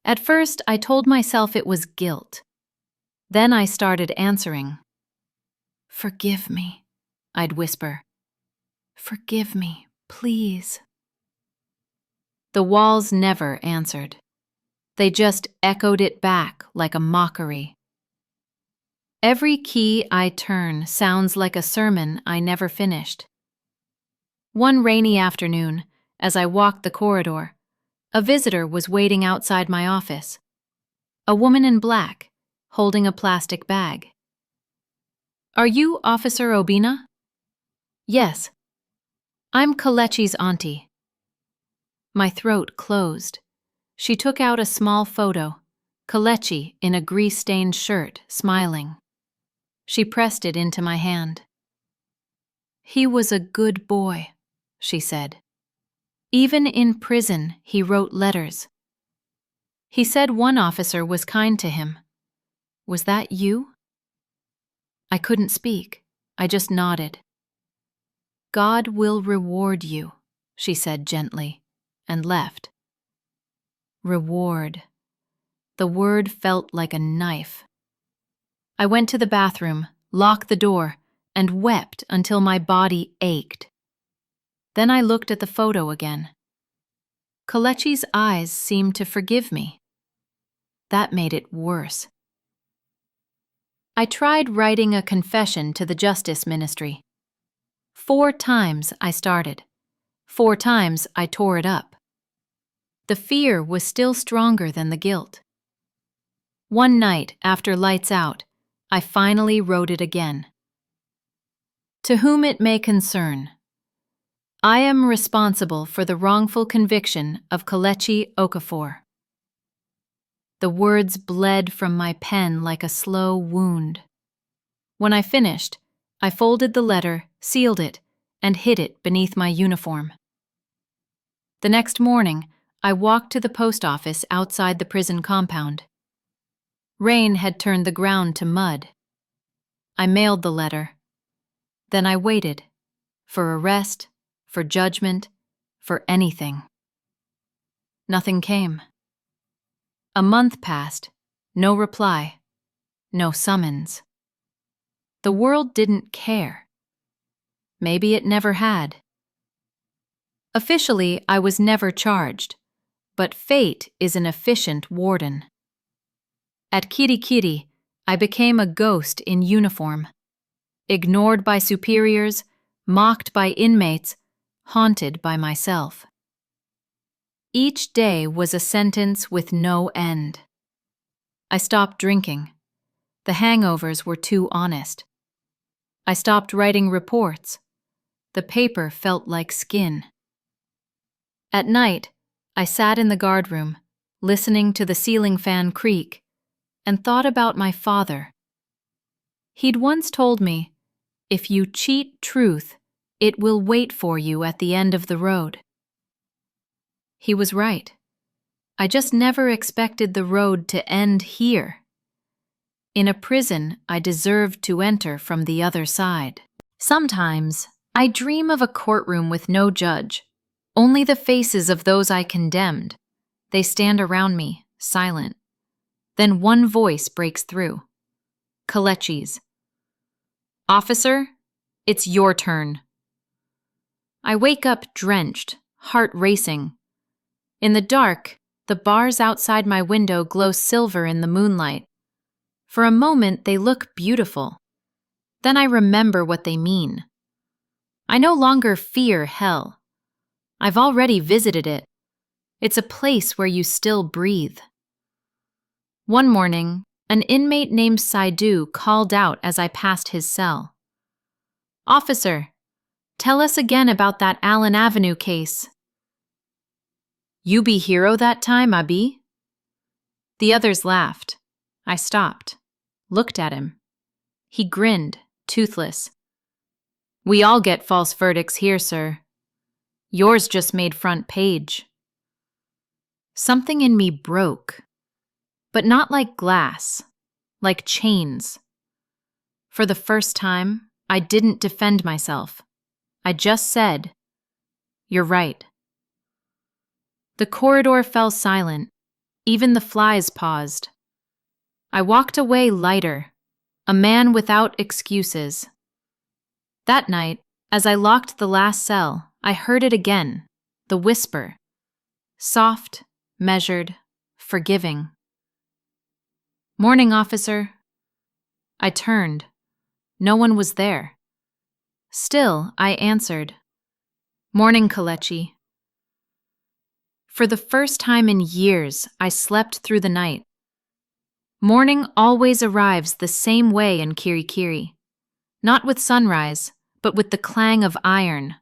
At first, I told myself it was guilt. Then I started answering. "Forgive me," I'd whisper. "Forgive me, please." The walls never answered. They just echoed it back like a mockery. Every key I turn sounds like a sermon I never finished. One rainy afternoon, as I walked the corridor, a visitor was waiting outside my office. A woman in black, holding a plastic bag. "Are you Officer Obinna?" "Yes." "I'm Kelechi's auntie." My throat closed. She took out a small photo, Kelechi in a grease-stained shirt, smiling. She pressed it into my hand. "He was a good boy," she said. "Even in prison, he wrote letters. He said one officer was kind to him. Was that you?" I couldn't speak. I just nodded. "God will reward you," she said gently, and left. Reward. The word felt like a knife. I went to the bathroom, locked the door, and wept until my body ached. Then I looked at the photo again. Kelechi's eyes seemed to forgive me. That made it worse. I tried writing a confession to the Justice Ministry. 4 times I started. 4 times I tore it up. The fear was still stronger than the guilt. One night, after lights out, I finally wrote it again. To whom it may concern, I am responsible for the wrongful conviction of Kelechi Okafor. The words bled from my pen like a slow wound. When I finished, I folded the letter, sealed it, and hid it beneath my uniform. The next morning, I walked to the post office outside the prison compound. Rain had turned the ground to mud. I mailed the letter. Then I waited, for arrest, for judgment, for anything. Nothing came. A month passed, no reply, no summons. The world didn't care. Maybe it never had. Officially, I was never charged, but fate is an efficient warden. At Kirikiri, I became a ghost in uniform, ignored by superiors, mocked by inmates, haunted by myself. Each day was a sentence with no end. I stopped drinking. The hangovers were too honest. I stopped writing reports. The paper felt like skin. At night, I sat in the guardroom, listening to the ceiling fan creak, and thought about my father. He'd once told me, if you cheat truth, it will wait for you at the end of the road. He was right. I just never expected the road to end here. In a prison I deserved to enter from the other side. Sometimes I dream of a courtroom with no judge, only the faces of those I condemned. They stand around me, silent. Then one voice breaks through. Kelechi's. Officer, it's your turn. I wake up drenched, heart racing. In the dark, the bars outside my window glow silver in the moonlight. For a moment, they look beautiful. Then I remember what they mean. I no longer fear hell. I've already visited it. It's a place where you still breathe. One morning, an inmate named Saidu called out as I passed his cell. Officer, tell us again about that Allen Avenue case. You be hero that time, Abi? The others laughed. I stopped, looked at him. He grinned, toothless. We all get false verdicts here, sir. Yours just made front page. Something in me broke, but not like glass, like chains. For the first time, I didn't defend myself. I just said, "You're right." The corridor fell silent. Even the flies paused. I walked away lighter, a man without excuses. That night, as I locked the last cell, I heard it again, the whisper. Soft, measured, forgiving. Morning, officer. I turned. No one was there. Still, I answered. Morning, Kelechi. For the first time in years, I slept through the night. Morning always arrives the same way in Kirikiri. Not with sunrise, but with the clang of iron.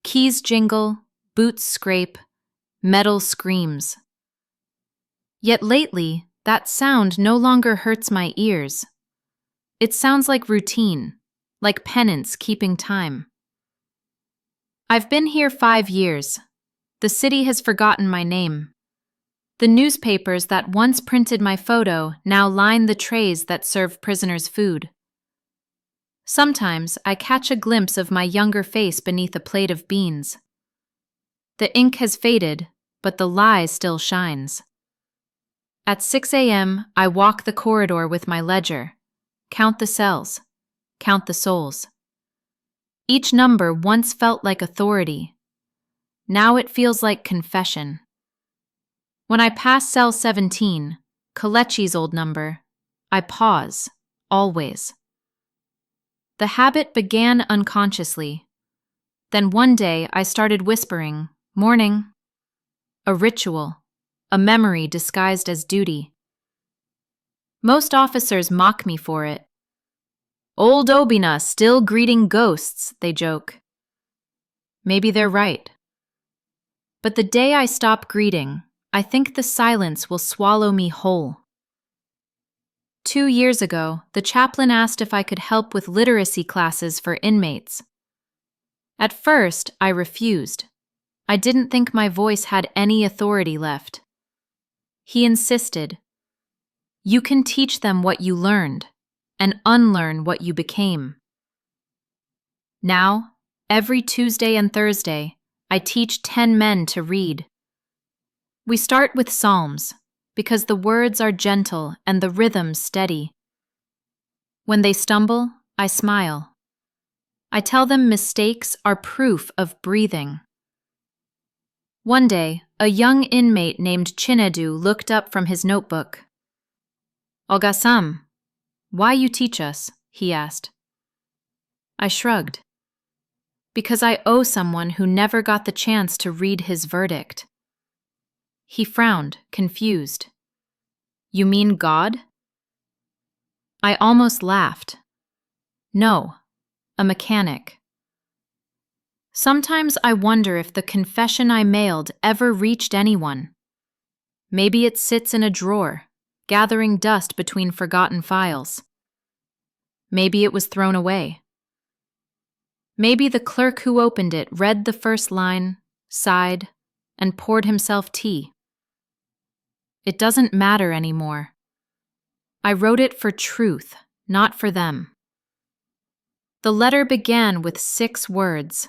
Keys jingle, boots scrape, metal screams. Yet lately, that sound no longer hurts my ears. It sounds like routine, like penance keeping time. I've been here 5 years. The city has forgotten my name. The newspapers that once printed my photo now line the trays that serve prisoners food. Sometimes I catch a glimpse of my younger face beneath a plate of beans. The ink has faded, but the lie still shines. At 6 a.m., I walk the corridor with my ledger, count the cells, count the souls. Each number once felt like authority. Now it feels like confession. When I pass cell 17, Kalechi's old number, I pause, always. The habit began unconsciously. Then one day I started whispering, "Morning." A ritual, a memory disguised as duty. Most officers mock me for it. "Old Obinna still greeting ghosts," they joke. Maybe they're right. But the day I stop greeting, I think the silence will swallow me whole. 2 years ago, the chaplain asked if I could help with literacy classes for inmates. At first, I refused. I didn't think my voice had any authority left. He insisted, "You can teach them what you learned, and unlearn what you became." Now, every Tuesday and Thursday, I teach 10 men to read. We start with Psalms, because the words are gentle and the rhythm steady. When they stumble, I smile. I tell them mistakes are proof of breathing. One day, a young inmate named Chinedu looked up from his notebook. "Ogasam, why you teach us?" he asked. I shrugged. Because I owe someone who never got the chance to read his verdict. He frowned, confused. "You mean God?" I almost laughed. "No, a mechanic." Sometimes I wonder if the confession I mailed ever reached anyone. Maybe it sits in a drawer, gathering dust between forgotten files. Maybe it was thrown away. Maybe the clerk who opened it read the first line, sighed, and poured himself tea. It doesn't matter anymore. I wrote it for truth, not for them. The letter began with 6 words.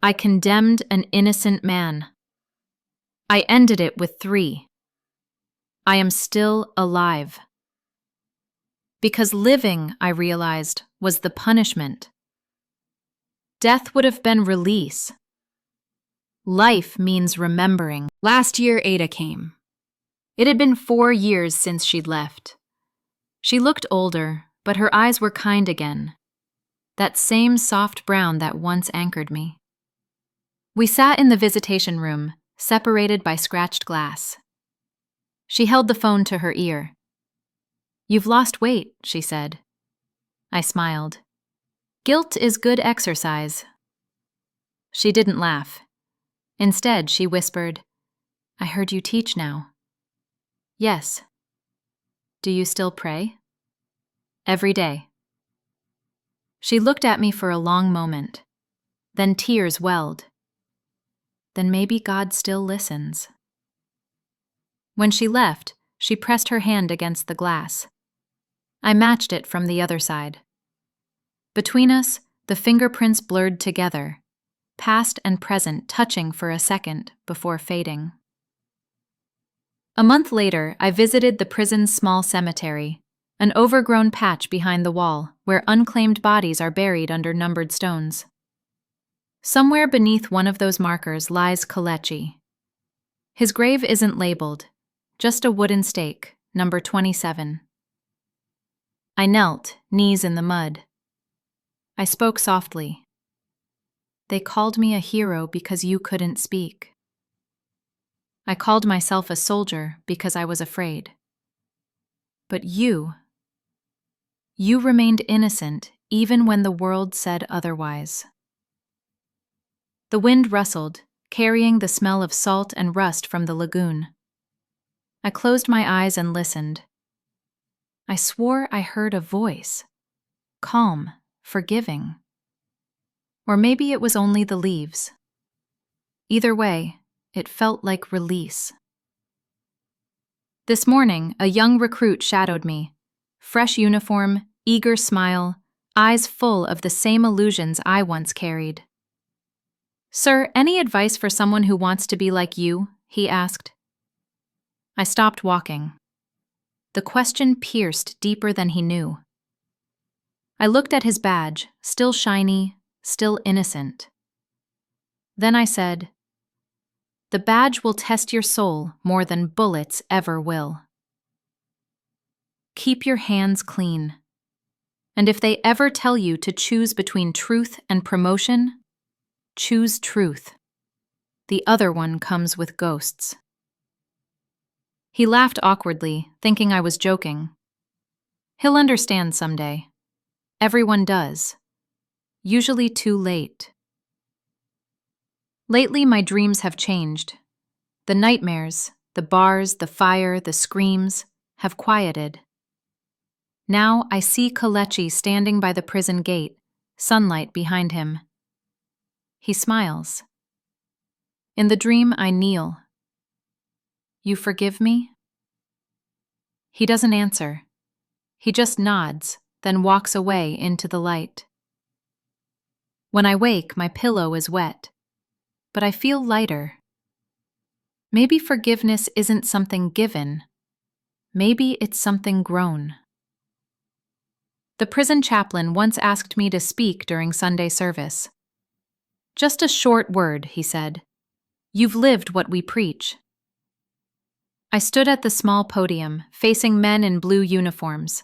I condemned an innocent man. I ended it with 3. I am still alive. Because living, I realized, was the punishment. Death would have been release. Life means remembering. Last year, Ada came. It had been 4 years since she'd left. She looked older, but her eyes were kind again. That same soft brown that once anchored me. We sat in the visitation room, separated by scratched glass. She held the phone to her ear. "You've lost weight," she said. I smiled. "Guilt is good exercise." She didn't laugh. Instead, she whispered, "I heard you teach now." "Yes." "Do you still pray?" "Every day." She looked at me for a long moment. Then tears welled. Then maybe God still listens. When she left, she pressed her hand against the glass. I matched it from the other side. Between us, the fingerprints blurred together, past and present touching for a second before fading. A month later, I visited the prison's small cemetery, an overgrown patch behind the wall where unclaimed bodies are buried under numbered stones. Somewhere beneath one of those markers lies Kalechi. His grave isn't labeled, just a wooden stake, number 27. I knelt, knees in the mud. I spoke softly. "They called me a hero because you couldn't speak. I called myself a soldier because I was afraid. But you remained innocent even when the world said otherwise." The wind rustled, carrying the smell of salt and rust from the lagoon. I closed my eyes and listened. I swore I heard a voice, calm, forgiving. Or maybe it was only the leaves. Either way, it felt like release. This morning, a young recruit shadowed me. Fresh uniform, eager smile, eyes full of the same illusions I once carried. "Sir, any advice for someone who wants to be like you?" he asked. I stopped walking. The question pierced deeper than he knew. I looked at his badge, still shiny, still innocent. Then I said, "The badge will test your soul more than bullets ever will. Keep your hands clean. And if they ever tell you to choose between truth and promotion, choose truth. The other one comes with ghosts." He laughed awkwardly, thinking I was joking. He'll understand someday. Everyone does. Usually too late. Lately, my dreams have changed. The nightmares, the bars, the fire, the screams have quieted. Now I see Kelechi standing by the prison gate, sunlight behind him. He smiles. In the dream, I kneel. "You forgive me?" He doesn't answer. He just nods, then walks away into the light. When I wake, my pillow is wet, but I feel lighter. Maybe forgiveness isn't something given. Maybe it's something grown. The prison chaplain once asked me to speak during Sunday service. "Just a short word," he said. "You've lived what we preach." I stood at the small podium, facing men in blue uniforms,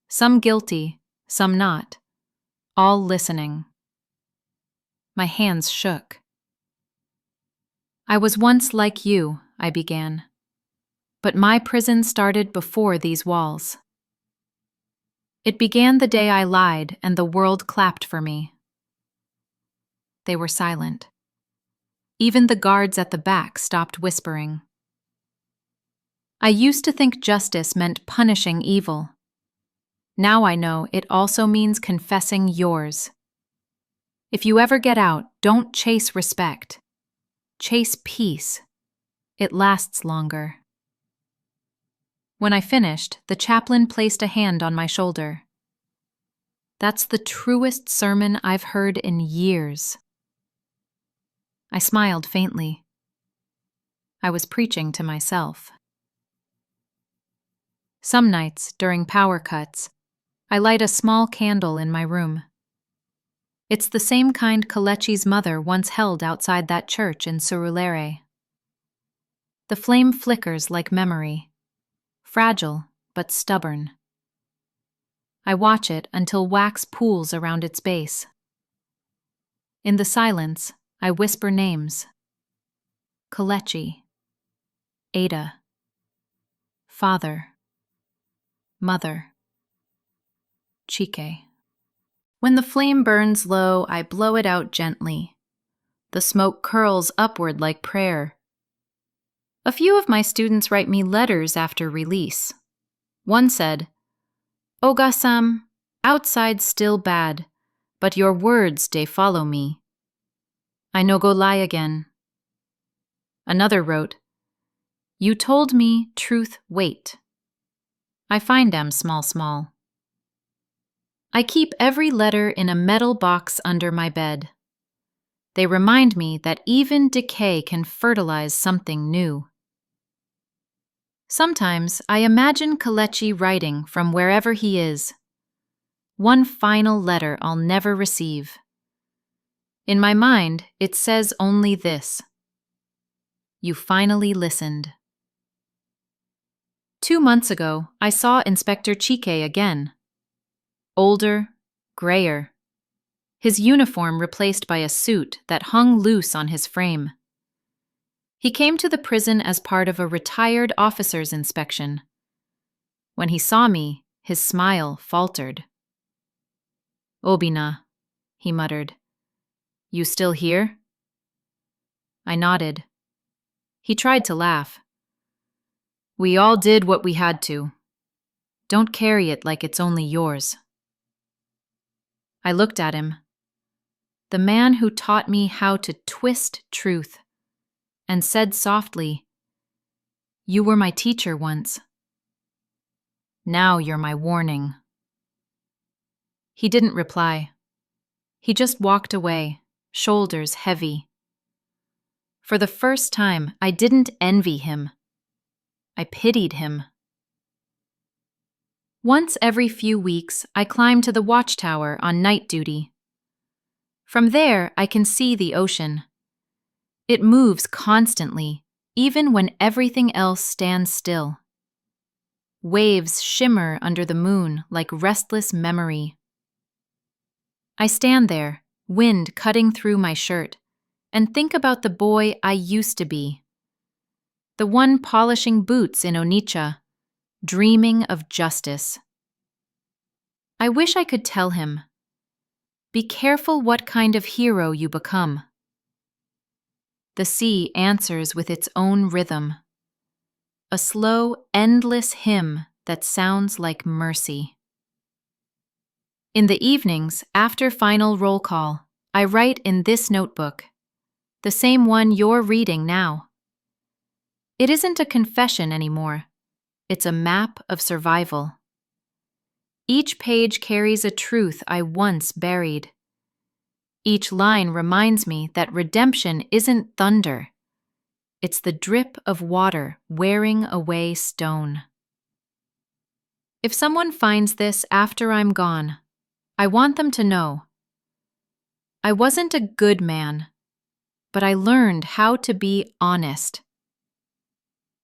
some guilty, some not, all listening. My hands shook. "I was once like you," I began, "but my prison started before these walls. It began the day I lied and the world clapped for me." They were silent. Even the guards at the back stopped whispering. I used to think justice meant punishing evil. Now I know it also means confessing yours. If you ever get out, don't chase respect. Chase peace. It lasts longer. When I finished, the chaplain placed a hand on my shoulder. "That's the truest sermon I've heard in years." I smiled faintly. I was preaching to myself. Some nights, during power cuts, I light a small candle in my room. It's the same kind Kelechi's mother once held outside that church in Surulere. The flame flickers like memory, fragile but stubborn. I watch it until wax pools around its base. In the silence, I whisper names. Kelechi, Ada, Father, Mother, Chike. When the flame burns low, I blow it out gently. The smoke curls upward like prayer. A few of my students write me letters after release. One said, "Ogasam, outside still bad, but your words dey follow me. I no go lie again." Another wrote, "You told me truth wait. I find am small. I keep every letter in a metal box under my bed. They remind me that even decay can fertilize something new." Sometimes I imagine Kelechi writing from wherever he is. One final letter I'll never receive. In my mind, it says only this: "You finally listened." 2 months ago, I saw Inspector Chike again. Older, grayer. His uniform replaced by a suit that hung loose on his frame. He came to the prison as part of a retired officer's inspection. When he saw me, his smile faltered. "Obinna," he muttered. "You still here?" I nodded. He tried to laugh. "We all did what we had to. Don't carry it like it's only yours." I looked at him. The man who taught me how to twist truth, and said softly, "You were my teacher once. Now you're my warning." He didn't reply. He just walked away, shoulders heavy. For the first time, I didn't envy him. I pitied him. Once every few weeks, I climb to the watchtower on night duty. From there, I can see the ocean. It moves constantly, even when everything else stands still. Waves shimmer under the moon like restless memory. I stand there, wind cutting through my shirt, and think about the boy I used to be. The one polishing boots in Onitsha, dreaming of justice. I wish I could tell him, "Be careful what kind of hero you become." The sea answers with its own rhythm. A slow, endless hymn that sounds like mercy. In the evenings, after final roll call, I write in this notebook, the same one you're reading now. It isn't a confession anymore. It's a map of survival. Each page carries a truth I once buried. Each line reminds me that redemption isn't thunder. It's the drip of water wearing away stone. If someone finds this after I'm gone, I want them to know, I wasn't a good man, but I learned how to be honest.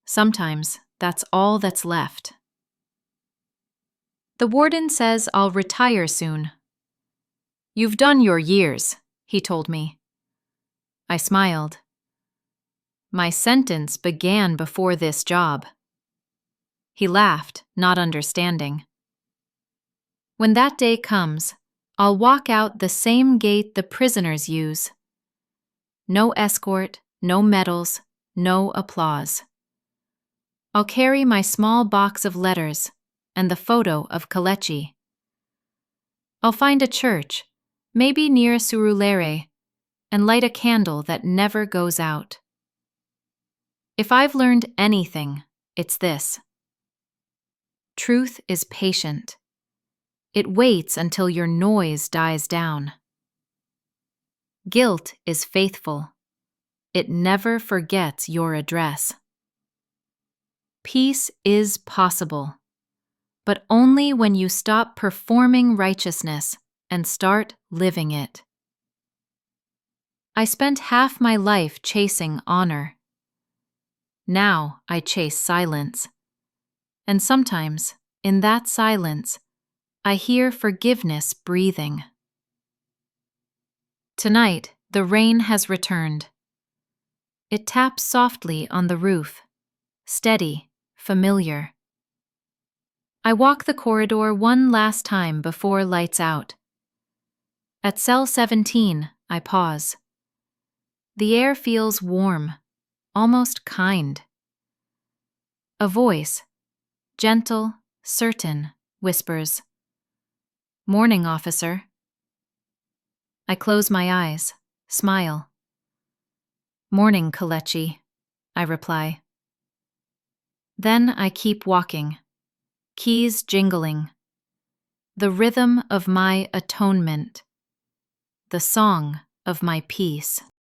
Sometimes that's all that's left. The warden says I'll retire soon. "You've done your years," he told me. I smiled. My sentence began before this job. He laughed, not understanding. When that day comes, I'll walk out the same gate the prisoners use. No escort, no medals, no applause. I'll carry my small box of letters and the photo of Kelechi. I'll find a church, maybe near Surulere, and light a candle that never goes out. If I've learned anything, it's this. Truth is patient. It waits until your noise dies down. Guilt is faithful. It never forgets your address. Peace is possible, but only when you stop performing righteousness and start living it. I spent half my life chasing honor. Now I chase silence. And sometimes, in that silence, I hear forgiveness breathing. Tonight, the rain has returned. It taps softly on the roof, steady, familiar. I walk the corridor one last time before lights out. At cell 17, I pause. The air feels warm, almost kind. A voice, gentle, certain, whispers, "Morning, officer." I close my eyes, smile. "Morning, Kelechi," I reply. Then I keep walking, keys jingling, the rhythm of my atonement, the song of my peace.